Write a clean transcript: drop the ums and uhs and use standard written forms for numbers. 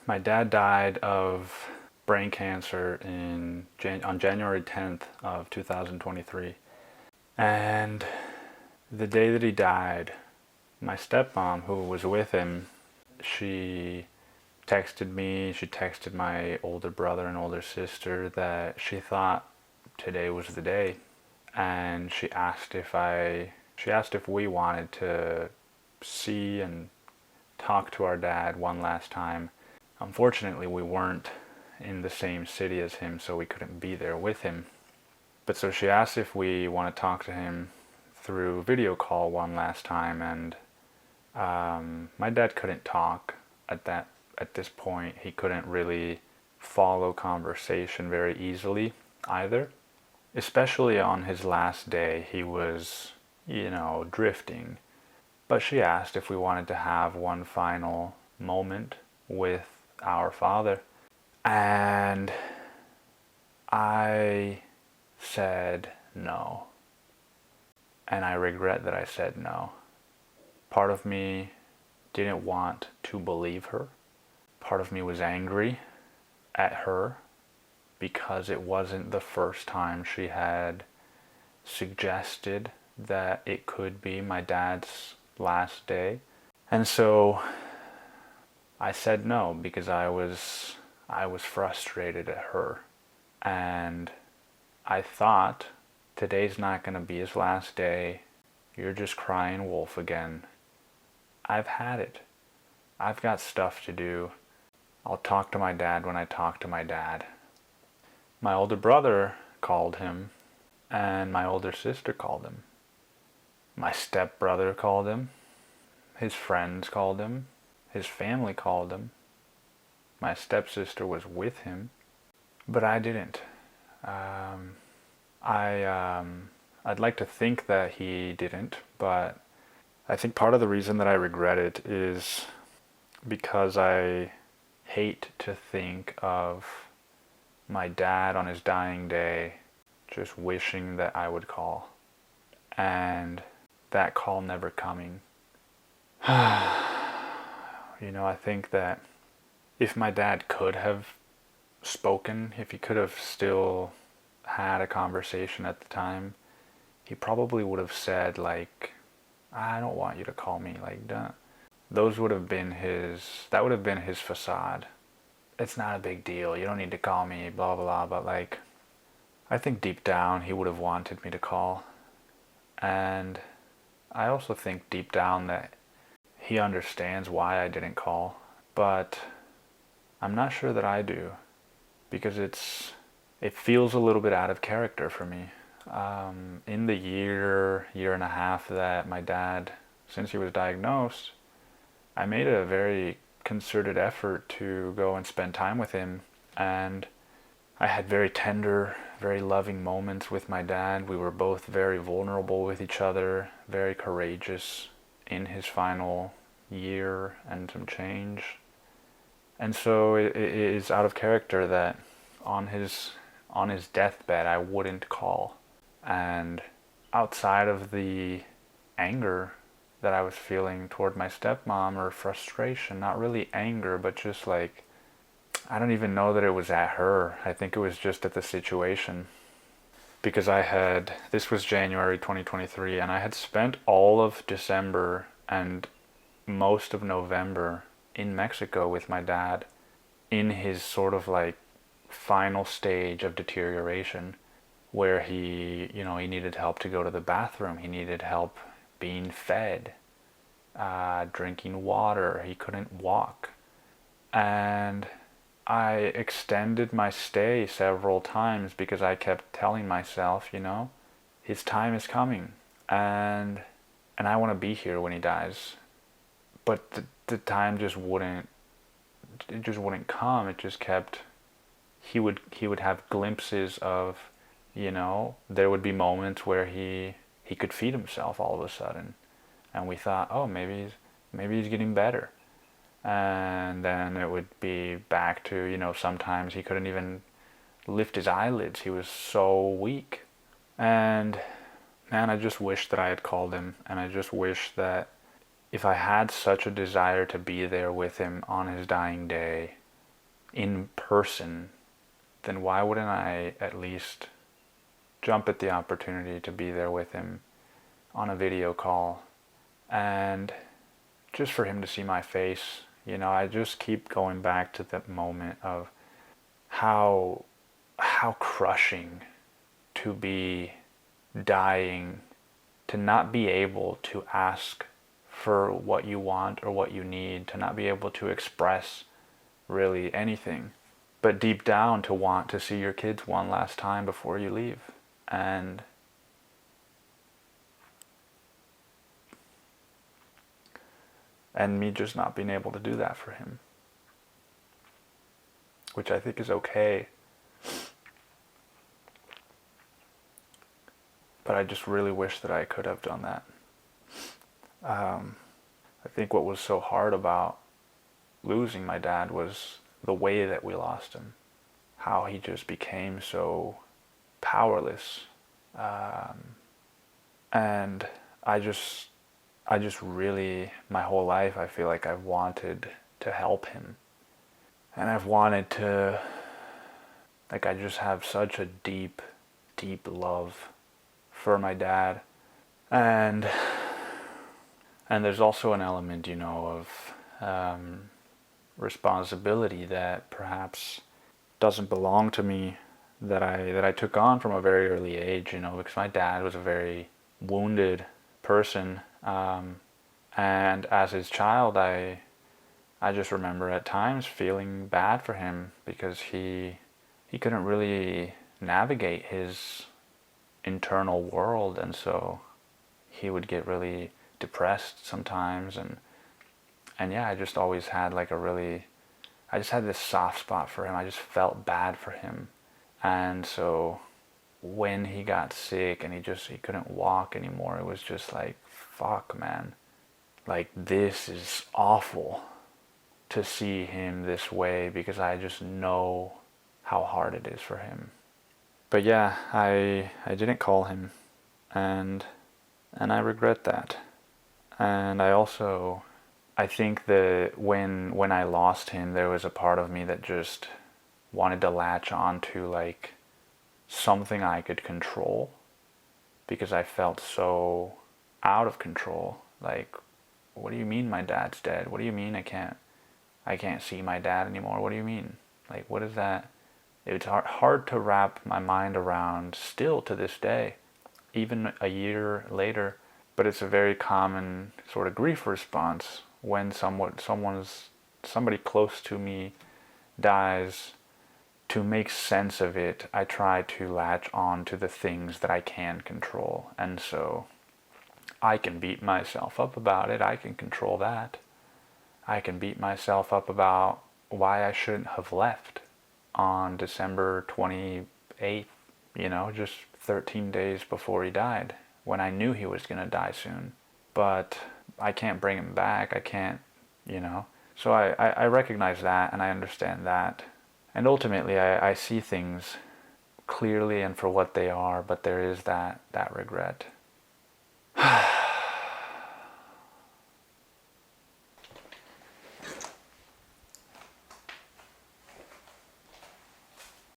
My dad died of brain cancer on January 10th of 2023. And the day that he died, my stepmom, who was with him, she texted me, she texted my older brother and older sister that she thought today was the day. And she asked if we wanted to see and talk to our dad one last time. Unfortunately, we weren't in the same city as him, so we couldn't be there with him. But so she asked if we want to talk to him through video call one last time, and my dad couldn't talk at this point. He couldn't really follow conversation very easily either. Especially on his last day, he was, drifting. But she asked if we wanted to have one final moment with our father. And I said no. And I regret that I said no. Part of me didn't want to believe her. Part of me was angry at her because it wasn't the first time she had suggested that it could be my dad's last day. And so I said no because I was frustrated at her. And I thought, today's not going to be his last day. You're just crying wolf again. I've had it. I've got stuff to do. I'll talk to my dad when I talk to my dad. My older brother called him, and my older sister called him. My stepbrother called him. His friends called him. His family called him. My stepsister was with him, but I didn't. I'd like to think that he didn't, but I think part of the reason that I regret it is because I hate to think of my dad on his dying day just wishing that I would call, and that call never coming. I think that if my dad could have spoken, if he could have still had a conversation at the time, he probably would have said, like, I don't want you to call me, like that. That would have been his facade. It's not a big deal, you don't need to call me, blah blah blah, but like, I think deep down he would have wanted me to call. And I also think deep down that he understands why I didn't call, but I'm not sure that I do, because it feels a little bit out of character for me. In the year and a half that my dad, since he was diagnosed, I made a very concerted effort to go and spend time with him, and I had very tender, very loving moments with my dad. We were both very vulnerable with each other, very courageous in his final year and some change. And so it is out of character that on his deathbed I wouldn't call. And outside of the anger that I was feeling toward my stepmom, or frustration, not really anger, but just like, I don't even know that it was at her. I think it was just at the situation. Because this was January 2023, and I had spent all of December and most of November in Mexico with my dad in his sort of like final stage of deterioration, where he needed help to go to the bathroom. He needed help being fed, drinking water. He couldn't walk. And I extended my stay several times because I kept telling myself, his time is coming, and I want to be here when he dies. But the time just wouldn't come. It just kept, he would have glimpses of, there would be moments where he could feed himself all of a sudden, and we thought, oh, maybe he's getting better. And then it would be back to, sometimes he couldn't even lift his eyelids. He was so weak. And man, I just wish that I had called him, and I just wish that if I had such a desire to be there with him on his dying day, in person, then why wouldn't I at least jump at the opportunity to be there with him on a video call, and just for him to see my face? You know, I just keep going back to that moment of how crushing to be dying, to not be able to ask for what you want or what you need, to not be able to express really anything, but deep down to want to see your kids one last time before you leave. And me just not being able to do that for him, which I think is okay. But I just really wish that I could have done that. I think what was so hard about losing my dad was the way that we lost him. How he just became so powerless. And I just really, my whole life, I feel like I've wanted to help him. And I've wanted to, like, I just have such a deep, deep love for my dad. And there's also an element, you know, of responsibility that perhaps doesn't belong to me, that I took on from a very early age, you know, because my dad was a very wounded person, and as his child, I just remember at times feeling bad for him because he couldn't really navigate his internal world, and so he would get really depressed sometimes, and yeah, I just always had like I just had this soft spot for him. I just felt bad for him. And so when he got sick and he couldn't walk anymore, it was just like, fuck, man. Like, this is awful to see him this way, because I just know how hard it is for him. But yeah, I didn't call him, and I regret that. And I think that when I lost him, there was a part of me that just wanted to latch on to like something I could control, because I felt so out of control. Like, what do you mean my dad's dead? What do you mean I can't see my dad anymore? What do you mean? Like, what is that? It's hard to wrap my mind around still to this day, even a year later. But it's a very common sort of grief response when somebody close to me dies. To make sense of it, I try to latch on to the things that I can control. And so I can beat myself up about it. I can control that. I can beat myself up about why I shouldn't have left on December 28th, you know, just 13 days before he died, when I knew he was going to die soon. But I can't bring him back. I can't, you know. So I recognize that, and I understand that. And ultimately, I see things clearly and for what they are, but there is that regret.